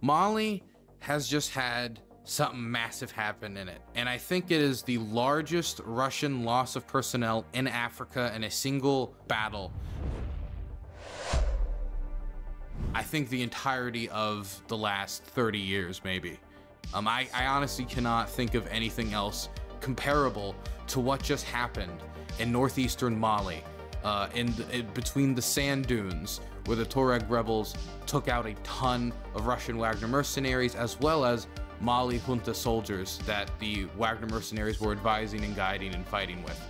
Mali has just had something massive happen in it, and I think it is the largest Russian loss of personnel in Africa in a single battle. I think the entirety of the last 30 years, maybe. I honestly cannot think of anything else comparable to what just happened in northeastern Mali, between the sand dunes, where the Tuareg rebels took out a ton of Russian Wagner mercenaries, as well as Mali junta soldiers that the Wagner mercenaries were advising and guiding and fighting with.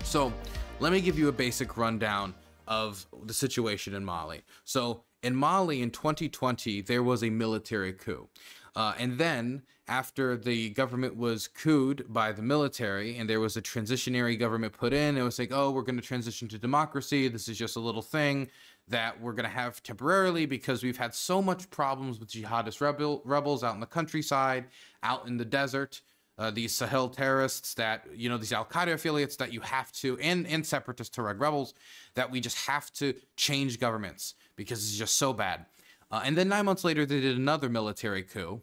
So let me give you a basic rundown of the situation in Mali. So in Mali in 2020, there was a military coup. And then after the government was couped by the military and there was a transitionary government put in, it was like, oh, we're going to transition to democracy. This is just a little thing that we're going to have temporarily because we've had so much problems with jihadist rebels out in the countryside, out in the desert, these Sahel terrorists that, you know, these Al-Qaeda affiliates that you have to, and separatist Tuareg rebels, that we just have to change governments because it's just so bad. And then 9 months later, they did another military coup.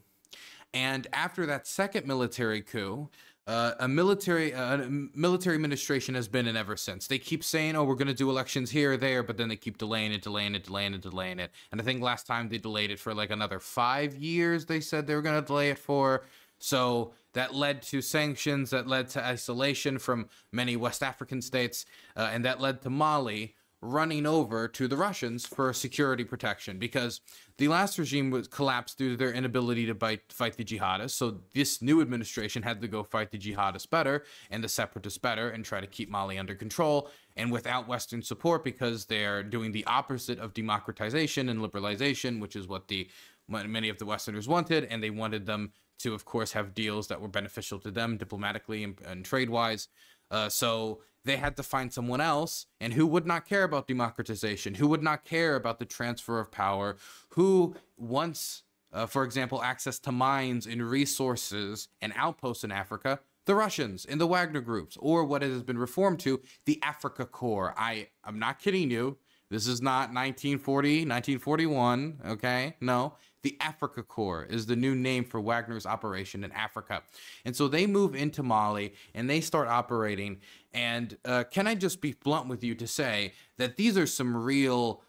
And after that second military coup, a military administration has been in ever since. They keep saying, oh, we're going to do elections here or there, but then they keep delaying it. And I think last time they delayed it for like another 5 years, they said they were going to delay it for. So that led to sanctions, that led to isolation from many West African states, and that led to Mali running over to the Russians for security protection, because the last regime was collapsed due to their inability to fight the jihadists. So this new administration had to go fight the jihadists better and the separatists better and try to keep Mali under control, and without Western support, because they're doing the opposite of democratization and liberalization, which is what many of the Westerners wanted, and they wanted them to, of course, have deals that were beneficial to them diplomatically and trade-wise. So they had to find someone else, and who would not care about democratization, who would not care about the transfer of power, who wants, for example, access to mines and resources and outposts in Africa, the Russians in the Wagner groups, or what it has been reformed to, the Africa Corps. I'm not kidding you. This is not 1940, 1941, okay? No, the Africa Corps is the new name for Wagner's operation in Africa. And so they move into Mali and they start operating. And can I just be blunt with you to say that these are some real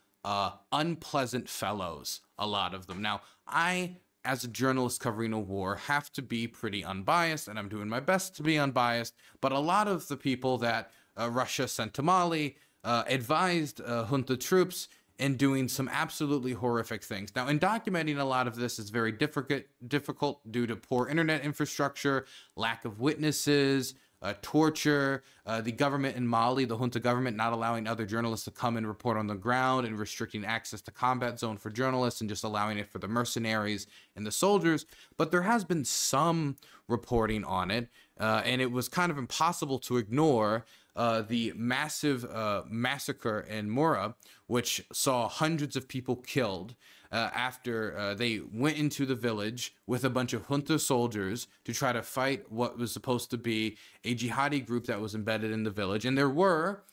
unpleasant fellows, a lot of them. Now, I, as a journalist covering a war, have to be pretty unbiased, and I'm doing my best to be unbiased. But a lot of the people that Russia sent to Mali advised junta troops in doing some absolutely horrific things. Now, in documenting a lot of this is very difficult due to poor internet infrastructure, lack of witnesses, torture, the government in Mali, the junta government, not allowing other journalists to come and report on the ground and restricting access to combat zone for journalists and just allowing it for the mercenaries and the soldiers. But there has been some reporting on it, and it was kind of impossible to ignore the massive massacre in Mura, which saw hundreds of people killed after they went into the village with a bunch of junta soldiers to try to fight what was supposed to be a jihadi group that was embedded in the village. And there were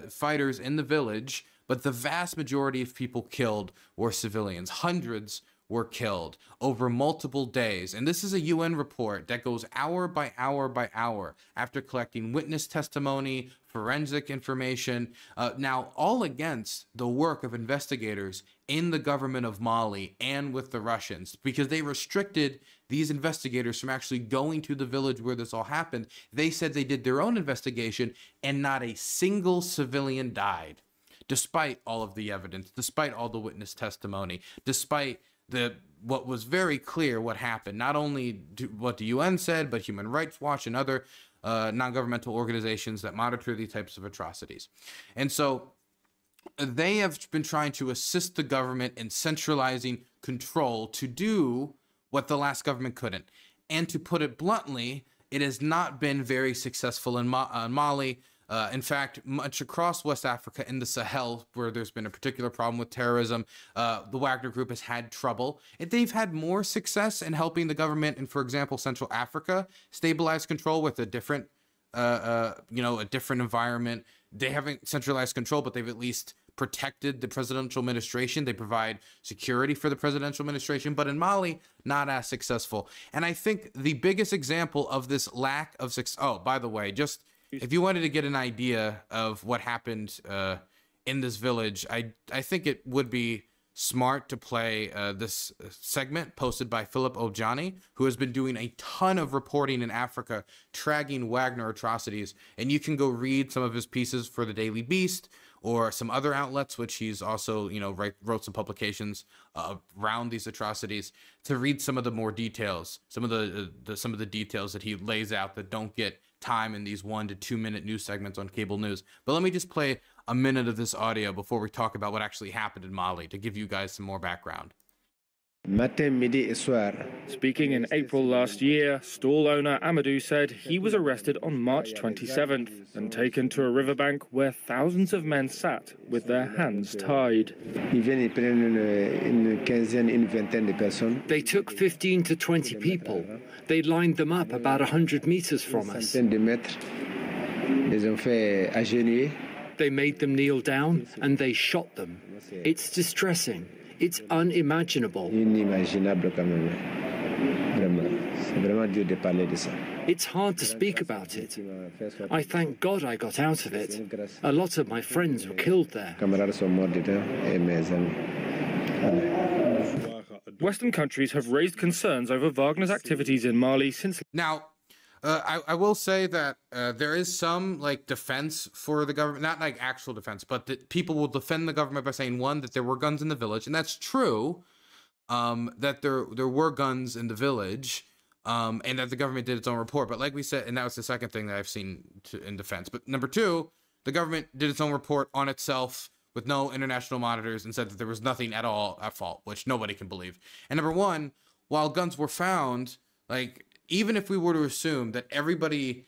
fighters in the village, but the vast majority of people killed were civilians. Hundreds were killed over multiple days. And this is a UN report that goes hour by hour by hour after collecting witness testimony, forensic information, now all against the work of investigators in the government of Mali and with the Russians, because they restricted these investigators from actually going to the village where this all happened. They said they did their own investigation and not a single civilian died, despite all of the evidence, despite all the witness testimony, despite what was very clear what happened. Not only what the UN said, but Human Rights Watch and other non-governmental organizations that monitor these types of atrocities. And so they have been trying to assist the government in centralizing control to do what the last government couldn't. And to put it bluntly, it has not been very successful in Mali. In fact, much across West Africa in the Sahel, where there's been a particular problem with terrorism, the Wagner Group has had trouble. And they've had more success in helping the government in, for example, Central Africa stabilize control with a different, a different environment. They haven't centralized control, but they've at least protected the presidential administration. They provide security for the presidential administration. But in Mali, not as successful. And I think the biggest example of this lack of success. Oh, by the way, just if you wanted to get an idea of what happened in this village, I think it would be smart to play this segment posted by Philip Ojani, who has been doing a ton of reporting in Africa, tracking Wagner atrocities. And you can go read some of his pieces for the Daily Beast or some other outlets, which he's also, you know, wrote some publications around these atrocities, to read some of the more details, some of the details that he lays out that don't get time in these 1 to 2 minute news segments on cable news. But let me just play a minute of this audio before we talk about what actually happened in Mali to give you guys some more background. Speaking in April last year, stall owner Amadou said he was arrested on March 27th and taken to a riverbank where thousands of men sat with their hands tied. They took 15 to 20 people. They lined them up about 100 meters from us. They made them kneel down and they shot them. It's distressing. It's unimaginable. It's hard to speak about it. I thank God I got out of it. A lot of my friends were killed there. Western countries have raised concerns over Wagner's activities in Mali since... Now, I will say that there is some like defense for the government, not like actual defense, but that people will defend the government by saying, one, that there were guns in the village, and that's true, that there were guns in the village, and that the government did its own report. But like we said, and that was the second thing that I've seen in defense. But number two, the government did its own report on itself with no international monitors and said that there was nothing at all at fault, which nobody can believe. And number one, while guns were found, like, even if we were to assume that everybody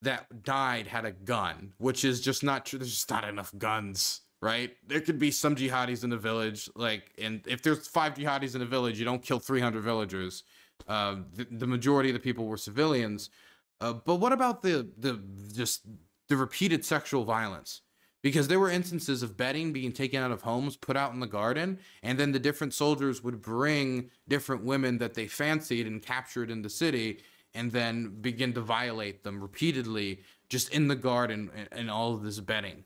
that died had a gun, which is just not true, there's just not enough guns, right? There could be some jihadis in the village, like, and if there's 5 jihadis in a village, you don't kill 300 villagers. The majority of the people were civilians. But what about the repeated sexual violence? Because there were instances of bedding being taken out of homes, put out in the garden, and then the different soldiers would bring different women that they fancied and captured in the city, and then begin to violate them repeatedly just in the garden and all of this bedding.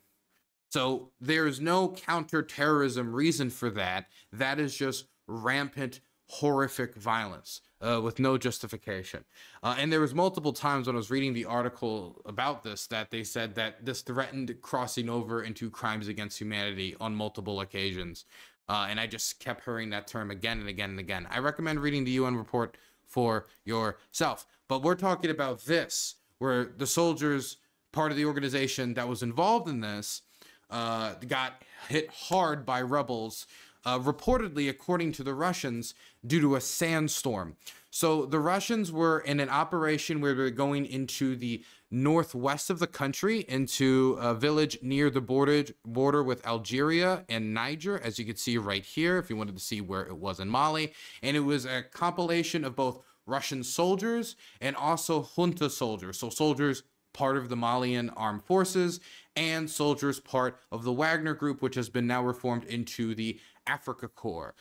So there is no counterterrorism reason for that. That is just rampant, horrific violence with no justification. And there was multiple times when I was reading the article about this that they said that this threatened crossing over into crimes against humanity on multiple occasions. And I just kept hearing that term again and again and again. I recommend reading the UN report for yourself. But we're talking about this, where the soldiers, part of the organization that was involved in this, got hit hard by rebels, reportedly, according to the Russians, due to a sandstorm. So the Russians were in an operation where they were going into the northwest of the country, into a village near the border with Algeria and Niger, as you can see right here, if you wanted to see where it was in Mali. And it was a compilation of both Russian soldiers and also junta soldiers. So soldiers part of the Malian armed forces and soldiers part of the Wagner group, which has been now reformed into the Africa Corps,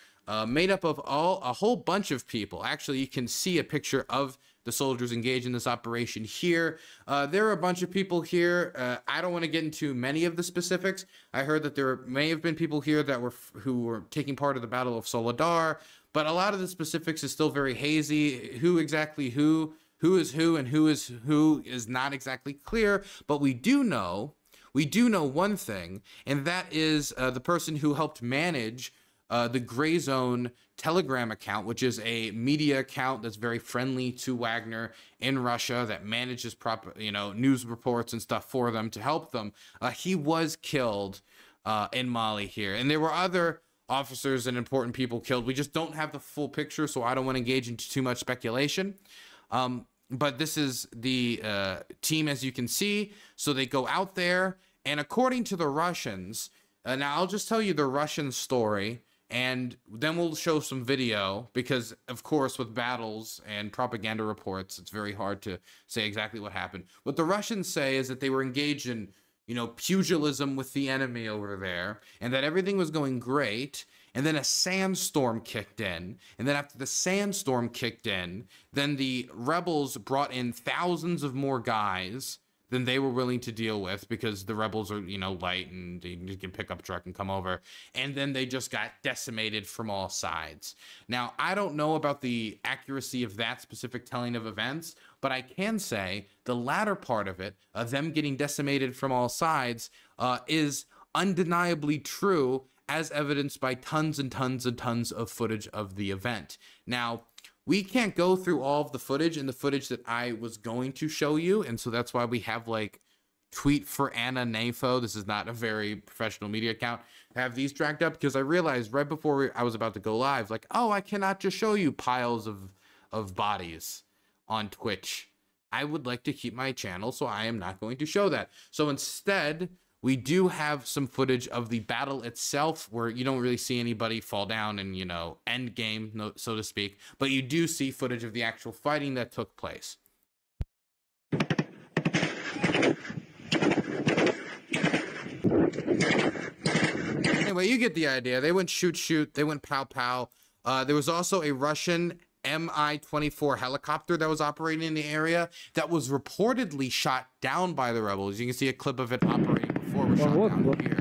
made up of a whole bunch of people. Actually, you can see a picture of the soldiers engaged in this operation here. There are a bunch of people here. I don't want to get into many of the specifics. I heard that there may have been people here that who were taking part of the Battle of Soledar, but a lot of the specifics is still very hazy. Who is who and who is not exactly clear. But we do know one thing, and that is the person who helped manage the Gray Zone Telegram account, which is a media account that's very friendly to Wagner in Russia, that manages news reports and stuff for them to help them. He was killed in Mali here, and there were other officers and important people killed. We just don't have the full picture, so I don't want to engage into too much speculation. But this is the team, as you can see. So they go out there, and according to the Russians, now I'll just tell you the Russian story, and then we'll show some video, because of course with battles and propaganda reports, it's very hard to say exactly what happened. What the Russians say is that they were engaged in you know, pugilism with the enemy over there, and that everything was going great. And then a sandstorm kicked in. And then after the sandstorm kicked in, then the rebels brought in thousands of more guys than they were willing to deal with, because the rebels are, you know, light and you can pick up a truck and come over. And then they just got decimated from all sides. Now, I don't know about the accuracy of that specific telling of events, but I can say the latter part of it, them getting decimated from all sides, is undeniably true, as evidenced by tons and tons and tons of footage of the event. Now, we can't go through all of the footage and the footage that I was going to show you, and so that's why we have like tweet for Anna Nafo. This is not a very professional media account. I have these dragged up because I realized right before I was about to go live, like, oh, I cannot just show you piles of bodies on Twitch. I would like to keep my channel, so I am not going to show that. So instead, we do have some footage of the battle itself, where you don't really see anybody fall down and, you know, end game, so to speak, but you do see footage of the actual fighting that took place. Anyway, you get the idea. They went shoot, shoot. They went pow, pow. There was also a Russian Mi-24 helicopter that was operating in the area that was reportedly shot down by the rebels. You can see a clip of it operating before it was shot down here.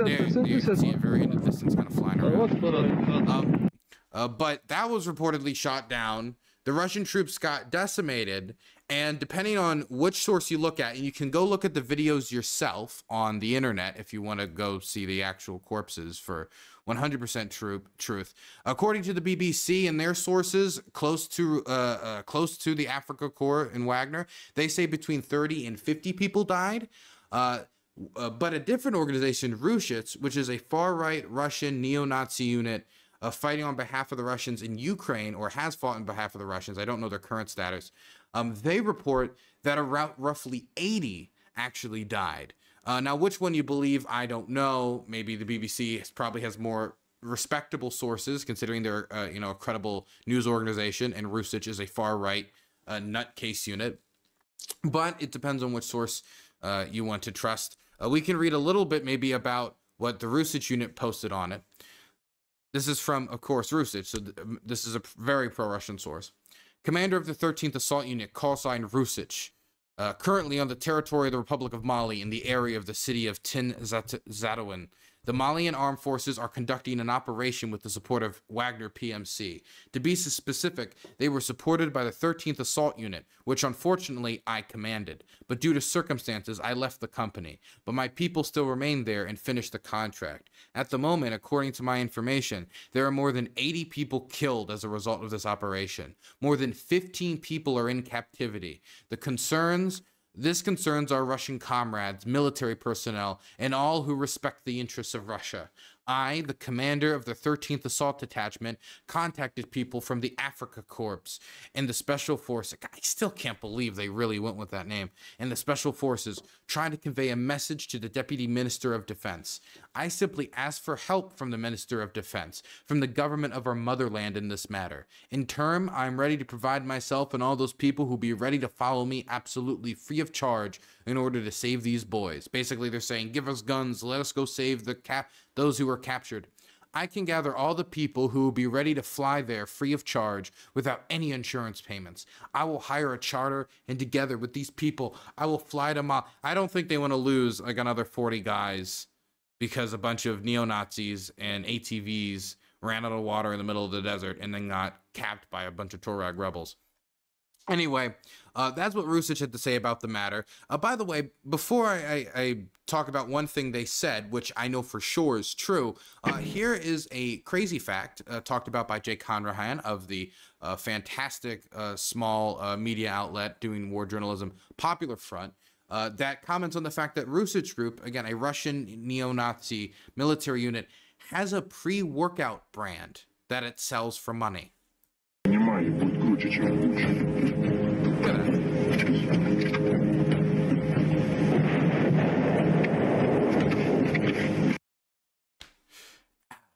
There, you can see it very in the distance, kind of flying around. But that was reportedly shot down. The Russian troops got decimated, and depending on which source you look at, and you can go look at the videos yourself on the internet if you want to go see the actual corpses for 100% truth. According to the BBC and their sources close to the Africa Corps in Wagner, they say between 30 and 50 people died. But a different organization, Remnants, which is a far-right Russian neo-Nazi unit fighting on behalf of the Russians in Ukraine, or has fought on behalf of the Russians, I don't know their current status, they report that around roughly 80 actually died. Now, which one you believe, I don't know. Maybe the BBC probably has more respectable sources, considering they're you know, a credible news organization, and Remnants is a far-right nutcase unit. But it depends on which source you want to trust. We can read a little bit maybe about what the Remnants unit posted on it. This is from, of course, Remnants, so this is a very pro-Russian source. Commander of the 13th Assault Unit, call sign Remnants, currently on the territory of the Republic of Mali in the area of the city of Tin Zatouin. The Malian armed forces are conducting an operation with the support of Wagner PMC. To be specific, they were supported by the 13th Assault Unit, which unfortunately I commanded. But due to circumstances, I left the company. But my people still remain there and finished the contract. At the moment, according to my information, there are more than 80 people killed as a result of this operation. More than 15 people are in captivity. This concerns our Russian comrades, military personnel, and all who respect the interests of Russia. I, the commander of the 13th Assault Detachment, contacted people from the Africa Corps and the Special Forces. I still can't believe they really went with that name. And the Special Forces, trying to convey a message to the Deputy Minister of Defense. I simply asked for help from the Minister of Defense, from the government of our motherland in this matter. In turn, I am ready to provide myself and all those people who be ready to follow me absolutely free of charge in order to save these boys. Basically, they're saying, give us guns, let us go save those who were captured. I can gather all the people who will be ready to fly there free of charge without any insurance payments. I will hire a charter, and together with these people, I will fly to Mali. I don't think they want to lose like another 40 guys because a bunch of neo-Nazis and ATVs ran out of water in the middle of the desert and then got capped by a bunch of Tuareg rebels. Anyway, that's what Remnants had to say about the matter. By the way, before I talk about one thing they said, which I know for sure is true, here is a crazy fact talked about by Jay Conrahan of the fantastic small media outlet doing war journalism, Popular Front, that comments on the fact that Remnants Group, again, a Russian neo-Nazi military unit, has a pre-workout brand that it sells for money.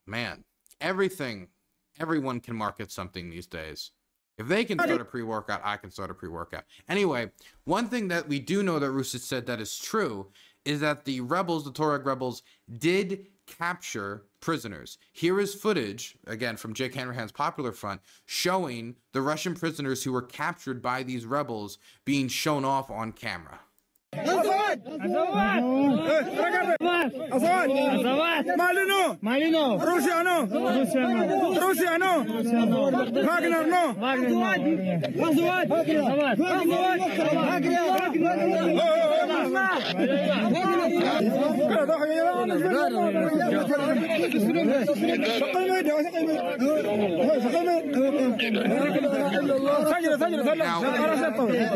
Man, everyone can market something these days. If they can start a pre-workout, I can start a pre-workout. Anyway, one thing that we do know that Rusich said that is true is that the rebels, the Tuareg rebels, did capture prisoners. Here is footage, again, from Jake Hanrahan's Popular Front, showing the Russian prisoners who were captured by these rebels being shown off on camera. Azawad! Malino! Malino! Russiano! Russiano! Wagner no! Azawad! Now,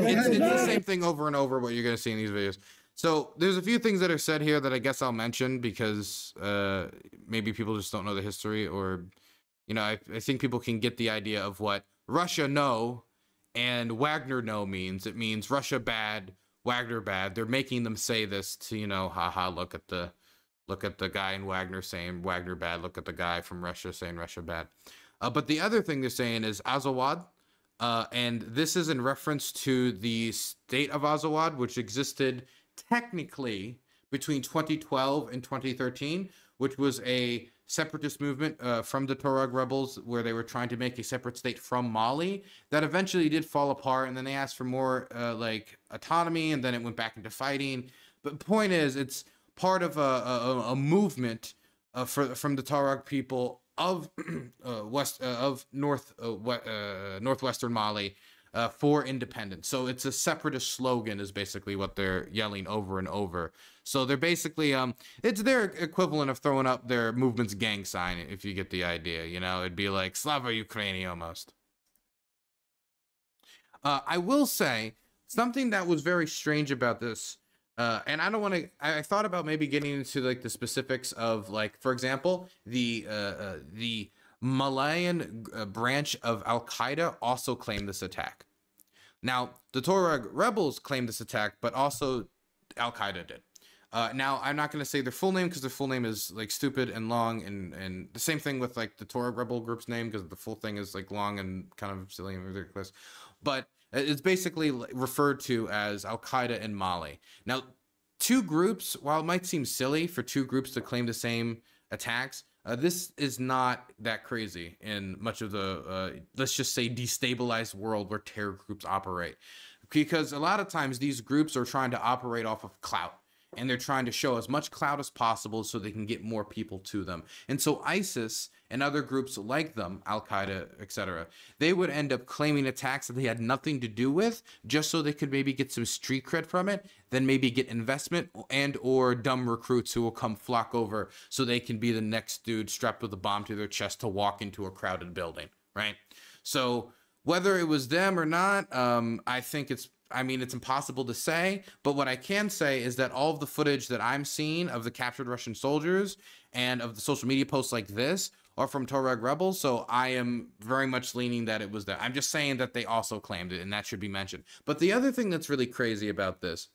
it's the same thing over and over what you're going to see in these videos. So there's a few things that are said here that I guess I'll mention because maybe people just don't know the history, or, you know, I think people can get the idea of what Russia no and Wagner no means. It means Russia bad, Wagner bad. They're making them say this to, you know, haha, look at the guy in Wagner saying Wagner bad, look at the guy from Russia saying Russia bad. But the other thing they're saying is Azawad. And this is in reference to the state of Azawad, which existed technically between 2012 and 2013, which was a separatist movement from the Tuareg rebels where they were trying to make a separate state from Mali that eventually did fall apart. And then they asked for more like autonomy, and then it went back into fighting. But the point is, it's part of a movement from the Tuareg people of northwestern Mali for independence. So it's a separatist slogan is basically what they're yelling over and over. So they're basically it's their equivalent of throwing up their movement's gang sign, if you get the idea. You know, it'd be like Slava Ukraini almost. I will say something that was very strange about this. And I don't want to, I thought about maybe getting into like the specifics of, like, for example, the Malayan branch of Al-Qaeda also claimed this attack. Now, the Tuareg rebels claimed this attack, but also Al-Qaeda did. Now, I'm not going to say their full name because their full name is like stupid and long, and the same thing with like the Tuareg rebel group's name because the full thing is like long and kind of silly and ridiculous. But it's basically referred to as Al-Qaeda in Mali. Now, two groups, while it might seem silly for two groups to claim the same attacks, this is not that crazy in much of the, let's just say, destabilized world where terror groups operate. Because a lot of times these groups are trying to operate off of clout. And they're trying to show as much clout as possible so they can get more people to them. And so ISIS and other groups like them, Al-Qaeda, etc., they would end up claiming attacks that they had nothing to do with just so they could maybe get some street cred from it, then maybe get investment and or dumb recruits who will come flock over so they can be the next dude strapped with a bomb to their chest to walk into a crowded building, right? So whether it was them or not, I think it's impossible to say, but what I can say is that all of the footage that I'm seeing of the captured Russian soldiers and of the social media posts like this are from Tuareg rebels, so I am very much leaning that it was that. I'm just saying that they also claimed it, and that should be mentioned. But the other thing that's really crazy about this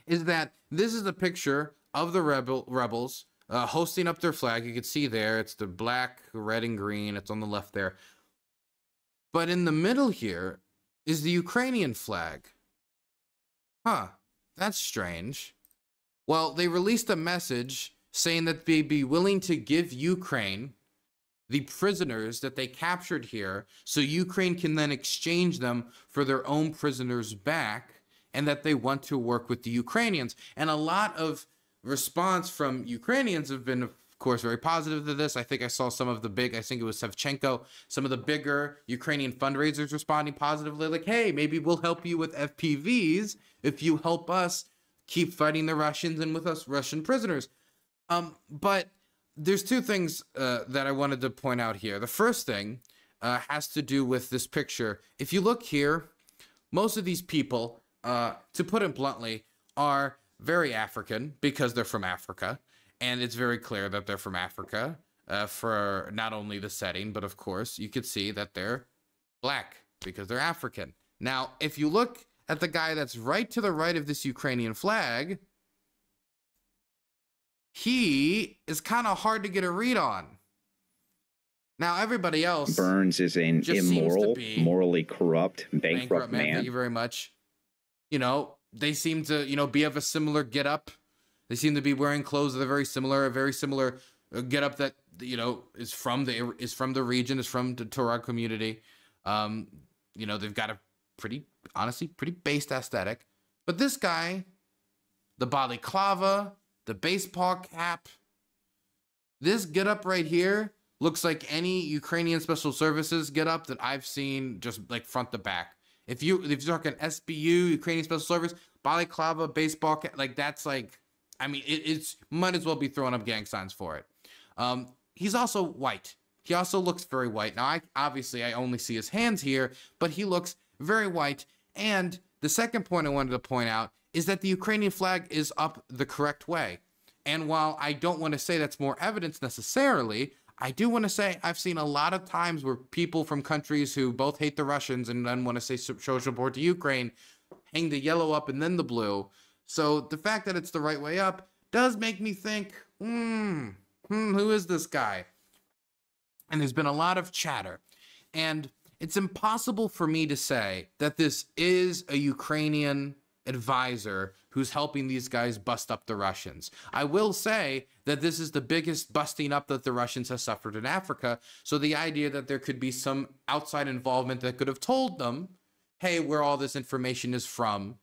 is that this is a picture of the rebels hosting up their flag. You can see there, it's the black, red, and green. It's on the left there. But in the middle here is the Ukrainian flag. Huh, that's strange. Well, they released a message saying that they'd be willing to give Ukraine the prisoners that they captured here so Ukraine can then exchange them for their own prisoners back, and that they want to work with the Ukrainians. And a lot of response from Ukrainians have been, of course, very positive to this. I think I saw some of the big, I think it was Sevchenko, some of the bigger Ukrainian fundraisers responding positively, like, hey, maybe we'll help you with FPVs if you help us keep fighting the Russians and with us Russian prisoners. But there's two things that I wanted to point out here. The first thing has to do with this picture. If you look here, most of these people, to put it bluntly, are very African because they're from Africa. And it's very clear that they're from Africa for not only the setting, but of course, you could see that they're black because they're African. Now, if you look at the guy that's right to the right of this Ukrainian flag, he is kind of hard to get a read on. Now everybody else, Burns is an immoral, morally corrupt, bankrupt man. Thank you very much. You know, they seem to, you know, be of a similar get-up. They seem to be wearing clothes that are very similar get-up that, you know, is from the region, is from the Torah community. You know, they've got a honestly pretty based aesthetic. But this guy, the balaclava, the baseball cap, this get-up right here looks like any Ukrainian special services get-up that I've seen, just like front to back. If you're talking SBU, Ukrainian Special Service, balaclava, baseball cap, like that's like, I mean, it's might as well be throwing up gang signs for it. He's also white. He also looks very white. Now, I only see his hands here, but he looks very white. And the second point I wanted to point out is that the Ukrainian flag is up the correct way. And while I don't want to say that's more evidence necessarily, I do want to say I've seen a lot of times where people from countries who both hate the Russians and then want to say show support to Ukraine hang the yellow up and then the blue. So the fact that it's the right way up does make me think, who is this guy? And there's been a lot of chatter. And it's impossible for me to say that this is a Ukrainian advisor who's helping these guys bust up the Russians. I will say that this is the biggest busting up that the Russians have suffered in Africa. So the idea that there could be some outside involvement that could have told them, hey, where all this information is from,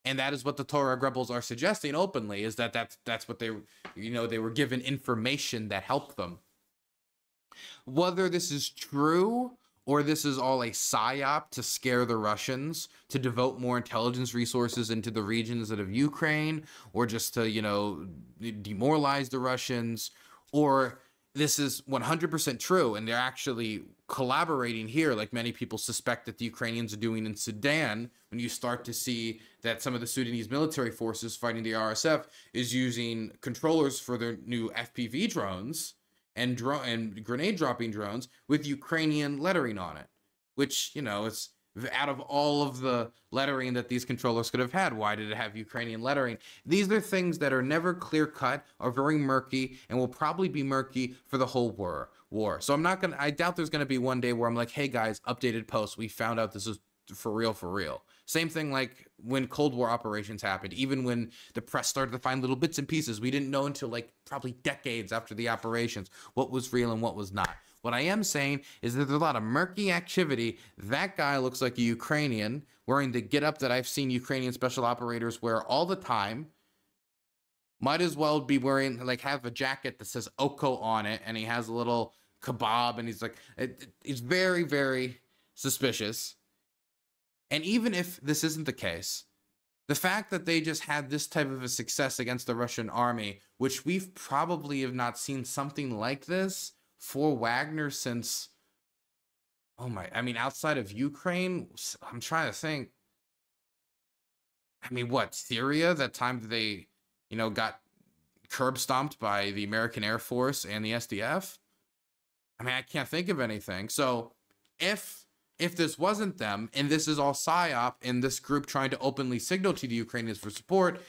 and that is what the Torah rebels are suggesting openly, is that that's what they, you know, they were given information that helped them. Whether this is true or this is all a psyop to scare the Russians, to devote more intelligence resources into the regions of Ukraine, or just to, you know, demoralize the Russians, or this is 100% true and they're actually collaborating here, like many people suspect that the Ukrainians are doing in Sudan, when you start to see that some of the Sudanese military forces fighting the RSF is using controllers for their new FPV drones and grenade dropping drones with Ukrainian lettering on it, which, you know, it's out of all of the lettering that these controllers could have had, why did it have Ukrainian lettering? These are things that are never clear cut, are very murky, and will probably be murky for the whole war. So I doubt there's gonna be one day where I'm like, hey guys, updated post, we found out this is for real. Same thing like when Cold War operations happened, even when the press started to find little bits and pieces, we didn't know until like probably decades after the operations what was real and what was not. What I am saying is that there's a lot of murky activity. That guy looks like a Ukrainian wearing the getup that I've seen Ukrainian special operators wear all the time. Might as well be wearing, like, have a jacket that says Oko on it, and he has a little kebab, and he's like, it's very, very suspicious. And even if this isn't the case, the fact that they just had this type of a success against the Russian army, which we've probably have not seen something like this for Wagner since, outside of Ukraine, I'm trying to think. What, Syria, that time that they, got curb stomped by the American Air Force and the SDF? I can't think of anything. So if this wasn't them, and this is all PSYOP, and this group trying to openly signal to the Ukrainians for support,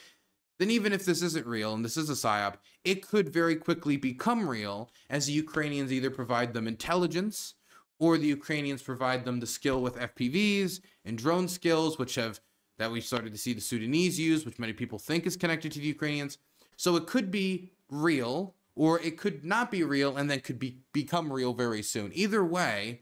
then even if this isn't real, and this is a PSYOP, it could very quickly become real, as the Ukrainians either provide them intelligence, or the Ukrainians provide them the skill with FPVs and drone skills, that we started to see the Sudanese use, which many people think is connected to the Ukrainians. So it could be real, or it could not be real, and then could become real very soon. Either way,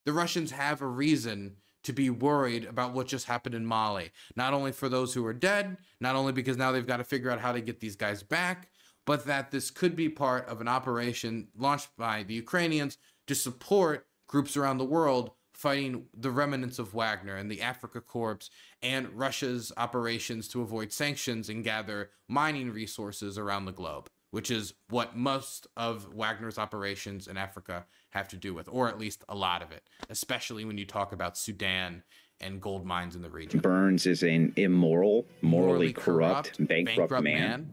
the Russians have a reason to be worried about what just happened in Mali. Not only for those who are dead, not only because now they've got to figure out how to get these guys back, but that this could be part of an operation launched by the Ukrainians to support groups around the world fighting the remnants of Wagner and the Africa Corps, and Russia's operations to avoid sanctions and gather mining resources around the globe, which is what most of Wagner's operations in Africa have to do with, or at least a lot of it, especially when you talk about Sudan and gold mines in the region. Burns is an immoral, morally corrupt, bankrupt man.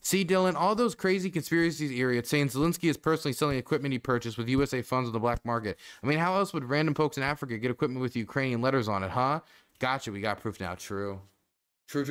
See, Dylan, all those crazy conspiracy theories saying Zelensky is personally selling equipment he purchased with USA funds on the black market. How else would random folks in Africa get equipment with Ukrainian letters on it, huh? Gotcha, we got proof now. True. True.